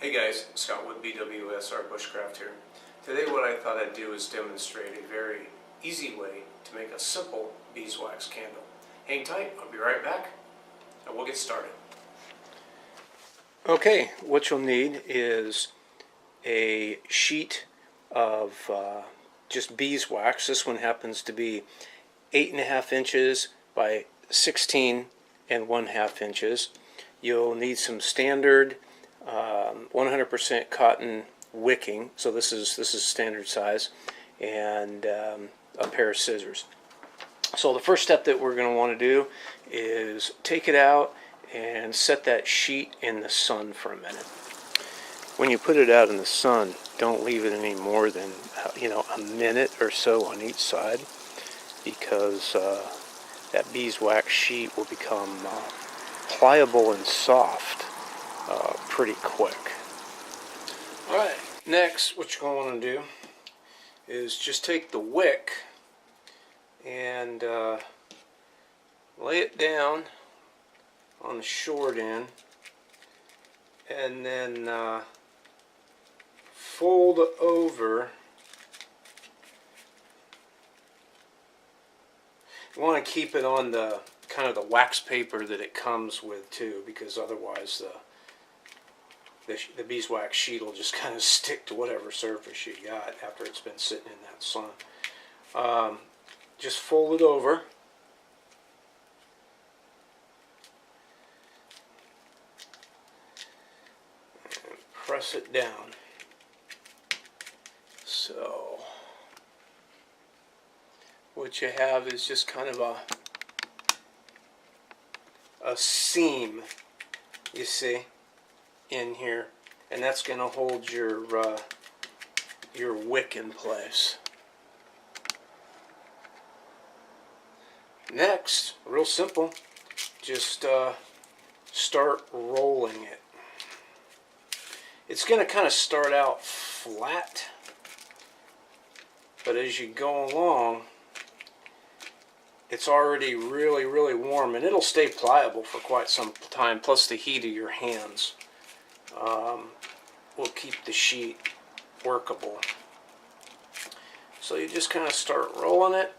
Hey guys, Scott with BWSR Bushcraft here. Today what I thought I'd do is demonstrate a very easy way to make a simple beeswax candle. Hang tight, I'll be right back and we'll get started. Okay, what you'll need is a sheet of just beeswax. This one happens to be 8.5 inches by 16.5 inches. You'll need some standard 100% cotton wicking, so this is standard size, and a pair of scissors. So the first step that we're going to want to do is take it out and set that sheet in the sun for a minute. When you put it out in the sun, don't leave it any more than a minute or so on each side, because that beeswax sheet will become pliable and soft pretty quick. Alright, next what you're going to want to do is just take the wick and lay it down on the short end, and then fold over. You want to keep it on the kind of the wax paper that it comes with too, because otherwise the beeswax sheet will just kind of stick to whatever surface you got after it's been sitting in that sun. Just fold it over. And press it down. So what you have is just kind of a seam, you see, in here, and that's going to hold your wick in place. Next, real simple, just start rolling it. It's going to kind of start out flat, but as you go along, it's already really warm, and it'll stay pliable for quite some time, plus the heat of your hands will keep the sheet workable. So you just kind of start rolling it,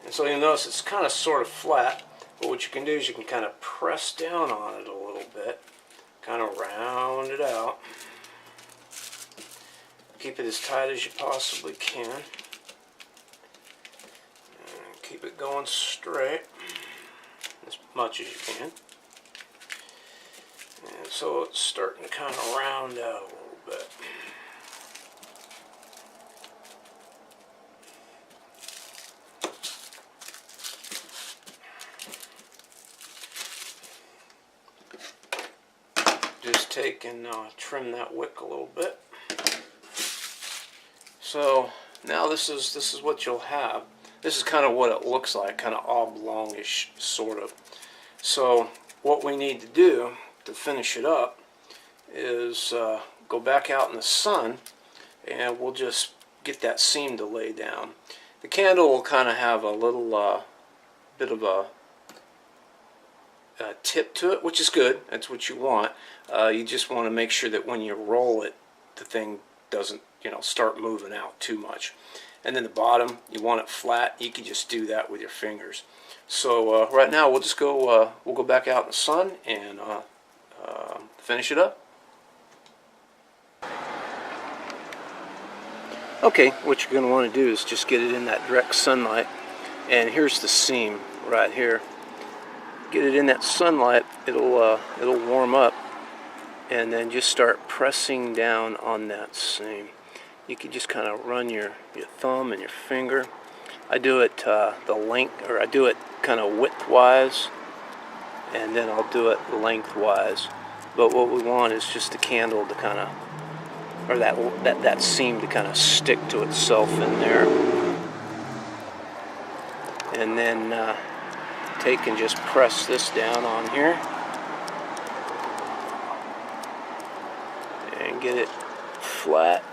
and so you'll notice it's kind of sort of flat, but what you can do is you can kind of press down on it a little bit, kind of round it out, keep it as tight as you possibly can, and keep it going straight as much as you can. And so it's starting to kind of round out a little bit. Just take and trim that wick a little bit. So now this is what you'll have. This is kind of what it looks like, kind of oblongish sort of. So what we need to do to finish it up is go back out in the sun, and we'll just get that seam to lay down. The candle will kind of have a little bit of a tip to it, which is good. That's what you want. You just want to make sure that when you roll it, the thing doesn't start moving out too much. And then the bottom, you want it flat. You can just do that with your fingers. So right now we'll just go back out in the sun and finish it up. Okay, what you're going to want to do is just get it in that direct sunlight, and here's the seam right here. Get it in that sunlight, it'll warm up, and then just start pressing down on that seam. You can just kind of run your thumb and your finger. I do it the length, or I do it kind of widthwise, and then I'll do it lengthwise. But what we want is just the candle to kind of, or that seam to kind of stick to itself in there. And then take and just press this down on here and get it flat.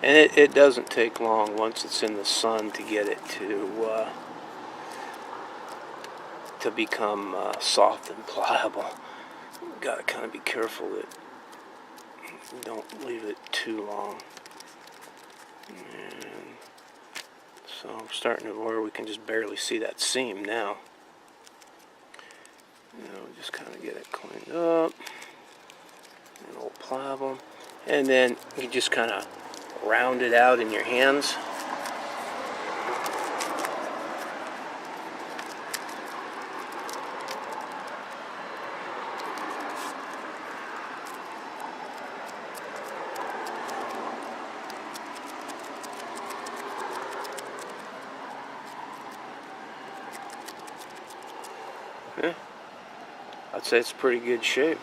And it doesn't take long once it's in the sun to get it to become soft and pliable. Gotta kind of be careful that you don't leave it too long. And so I'm starting to where we can just barely see that seam now. Just kind of get it cleaned up. And we'll pliable them. And then you just kind of round it out in your hands. Yeah, I'd say it's pretty good shape.